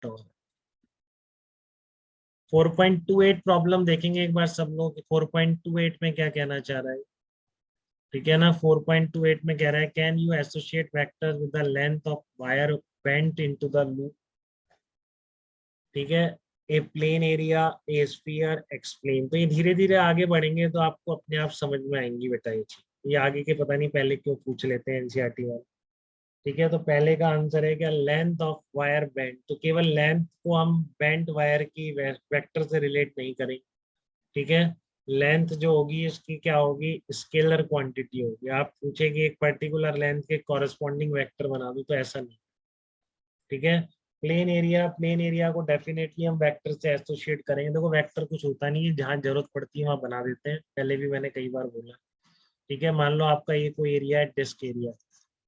Doubt और 4.28 problem देखेंगे एक बार सब लोग। 4.28 में क्या कहना चाह रहा है, ठीक है ना। 4.28 में कह रहा है can you associate vectors with the length of wire bent into the loop, ठीक है। A plane area, a sphere, explain. तो ये धीरे धीरे आगे बढ़ेंगे तो आपको अपने आप समझ में आएंगी बेटा ये चीज। ये आगे के पता नहीं पहले क्यों पूछ लेते हैं एनसीईआरटी वाले, ठीक है। तो पहले का आंसर है क्या, लेंथ ऑफ वायर बेंट। तो केवल लेंथ को हम बेंट वायर की वेक्टर से रिलेट नहीं करेंगे, ठीक है। लेंथ जो होगी इसकी क्या होगी, स्केलर क्वांटिटी होगी। आप पूछेगी एक पर्टिकुलर लेंथ के कॉरेस्पॉन्डिंग वेक्टर बना दो, तो ऐसा नहीं, ठीक है। प्लेन एरिया, प्लेन एरिया को डेफिनेटली हम वेक्टर से एसोसिएट करेंगे। देखो वेक्टर कुछ होता नहीं है, जहां जरूरत पड़ती है वहां बना देते हैं, पहले भी मैंने कई बार बोला, ठीक है। मान लो आपका ये कोई एरिया है, डिस्क एरिया,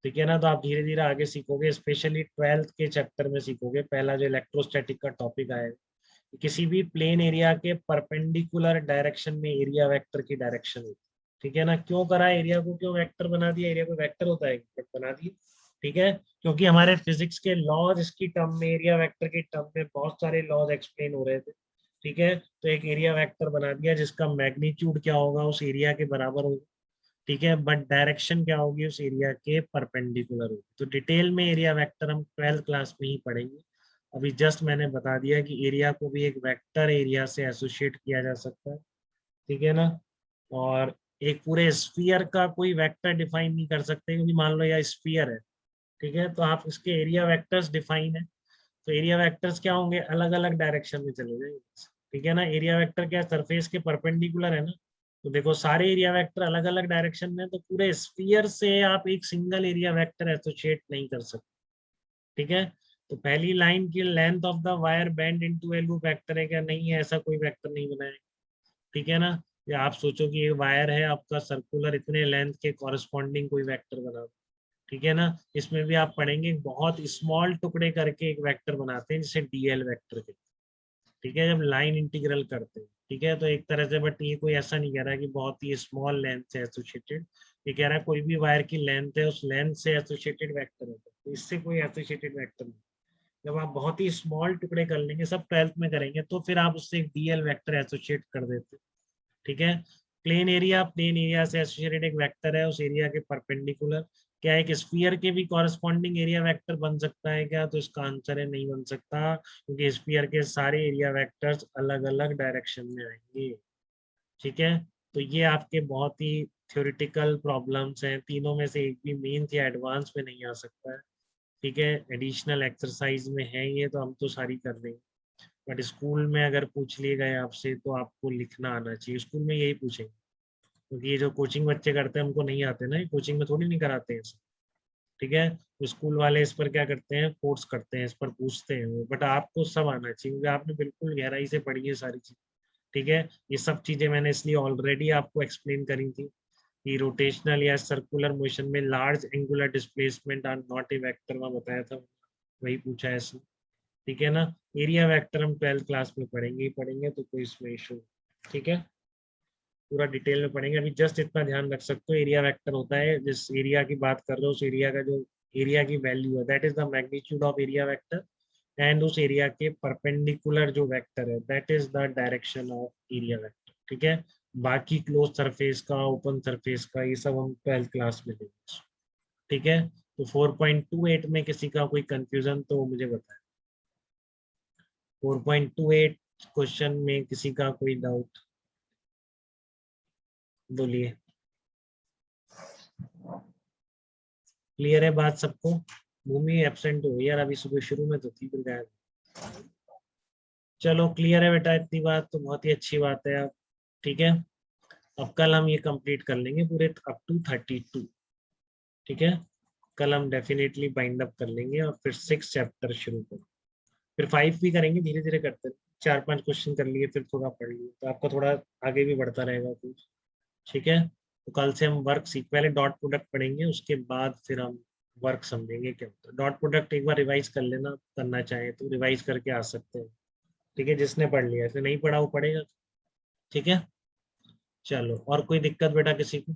ठीक है ना। तो आप धीरे धीरे आगे सीखोगे, स्पेशली 12th के चैप्टर में सीखोगे, पहला जो इलेक्ट्रोस्टैटिक का टॉपिक आएगा, किसी भी प्लेन एरिया के परपेंडिकुलर डायरेक्शन में एरिया वेक्टर की डायरेक्शन होती है, ठीक है ना। क्यों करा एरिया को, क्यों वेक्टर बना दिया, एरिया को वेक्टर होता है बट बना दिया, ठीक है। क्योंकि हमारे फिजिक्स के लॉज इसकी टर्म में, एरिया वेक्टर की टर्म में बहुत सारे लॉज एक्सप्लेन हो रहे थे, ठीक है। तो एक एरिया वेक्टर बना दिया जिसका मैग्नीट्यूड क्या होगा, उस एरिया के बराबर होगा, ठीक है। बट डायरेक्शन क्या होगी, उस एरिया के परपेंडिकुलर होगी। तो डिटेल में एरिया वेक्टर हम 12th क्लास में ही पढ़ेंगे। अभी जस्ट मैंने बता दिया कि एरिया को भी एक वेक्टर एरिया से एसोसिएट किया जा सकता है, ठीक है ना। और एक पूरे स्फीयर का कोई वेक्टर डिफाइन नहीं कर सकते, क्योंकि मान लो यह स्फीयर है, ठीक है। तो आप इसके एरिया वेक्टर्स डिफाइन है, तो एरिया वेक्टर्स क्या होंगे, अलग अलग डायरेक्शन में चले जाएंगे, ठीक है ना। एरिया वेक्टर क्या, सरफेस के परपेंडिकुलर है ना। तो देखो सारे एरिया वेक्टर अलग अलग डायरेक्शन में, तो पूरे स्फीयर से आप एक सिंगल एरिया वेक्टर एसोसिएट नहीं कर सकते, ठीक है। तो पहली लाइन की length of the wire bend into A loop vector है क्या, नहीं है, ऐसा कोई वेक्टर नहीं बनाएगा, ठीक है ना। या आप सोचो कि ये वायर है आपका सर्कुलर, इतने लेंथ के कॉरेस्पॉन्डिंग कोई वेक्टर बना दो, ठीक है ना। इसमें भी आप पढ़ेंगे बहुत स्मॉल टुकड़े करके एक वेक्टर बनाते हैं जिसे डीएल वेक्टर कहते हैं, ठीक है, जब लाइन इंटीग्रल करते हैं, ठीक है। तो एक तरह से, बट ये कोई ऐसा नहीं कह रहा है कि बहुत ही स्मॉल लेंथ से एसोसिएटेड, ये कह रहा है कोई भी वायर की लेंथ है उस लेंथ से एसोसिएटेड वेक्टर होता है, तो इससे कोई एसोसिएटेड वेक्टर नहीं। जब आप बहुत ही स्मॉल टुकड़े कर लेंगे, सब 12th में करेंगे, तो फिर आप उससे एक डीएल वेक्टर एसोसिएट कर देते हैं, ठीक है। प्लेन एरिया, प्लेन एरिया से एसोसिएटेड एक वेक्टर है, उस एरिया के परपेंडिकुलर। क्या एक स्फीयर के भी कॉरेस्पॉन्डिंग एरिया वेक्टर बन सकता है क्या, तो इसका आंसर है नहीं बन सकता, क्योंकि स्फीयर के सारे एरिया वेक्टर्स अलग अलग डायरेक्शन में आएंगे, ठीक है। तो ये आपके बहुत ही थ्योरेटिकल प्रॉब्लम्स हैं, तीनों में से एक भी मेंस या एडवांस में नहीं आ सकता है, ठीक है। एडिशनल एक्सरसाइज में है ये, तो हम तो सारी कर देंगे, बट स्कूल में अगर पूछ लिए गए आपसे तो आपको लिखना आना चाहिए, स्कूल में यही पूछेंगे, क्योंकि ये जो कोचिंग बच्चे करते हैं हमको नहीं आते ना, कोचिंग में थोड़ी नहीं कराते हैं इसे, ठीक है। तो स्कूल वाले इस पर क्या करते हैं, फोर्स करते हैं, इस पर पूछते हैं वो, बट आपको सब आना चाहिए, क्योंकि आपने बिल्कुल गहराई से पढ़ी है सारी चीज, ठीक है। ये सब चीजें मैंने इसलिए ऑलरेडी आपको एक्सप्लेन करी थी कि रोटेशनल या सर्कुलर मोशन में large angular displacement are not a vector, मैं बताया था, वही पूछा है इसमें, ठीक है ना। एरिया वेक्टर हम 12th क्लास में पढ़ेंगे ही पढ़ेंगे, तो कोई इसमें इशू, ठीक है। पूरा डिटेल में पढ़ेंगे, अभी जस्ट इतना ध्यान रख सकते हो, एरिया वेक्टर होता है जिस एरिया की बात कर रहे हो, उस एरिया का जो एरिया की वैल्यू है, that is the magnitude of area vector, and उस एरिया के परपेंडिकुलर जो वेक्टर है, that is the direction of area vector, ठीक है। बाकी क्लोज सरफेस का, ओपन सरफेस का, ये सब हम 12th क्लास में देंगे, ठीक है। तो 4.28 में किसी का कोई कंफ्यूजन तो मुझे बताएं। 4.28 क्वेश्चन में किसी का कोई डाउट, बोलिए। क्लियर है बात सबको। भूमि एब्सेंट हो यार, अभी सुबह शुरू में तो थी, फिर गायब। चलो क्लियर है बेटा, इतनी बात तो बहुत ही अच्छी बात है अब, ठीक है। अब कल हम ये कंप्लीट कर लेंगे पूरे अप टू 32, ठीक है। कल हम डेफिनेटली बाइंड अप कर लेंगे और फिर 6 चैप्टर शुरू करें, फिर 5 भी करेंगे, धीरे धीरे करते हैं। 4-5 क्वेश्चन कर लिए, फिर थोड़ा पढ़ लिए, तो आपका थोड़ा आगे भी बढ़ता रहेगा कुछ, ठीक है। तो कल से हम वर्क सीख, पहले डॉट प्रोडक्ट पढ़ेंगे, उसके बाद फिर हम वर्क समझेंगे क्या होता है। डॉट प्रोडक्ट एक बार रिवाइज कर लेना, करना चाहे तो रिवाइज करके आ सकते हैं, ठीक है। जिसने पढ़ लिया, जिसने नहीं पढ़ा वो पढ़ेगा, ठीक है। चलो, और कोई दिक्कत बेटा किसी को।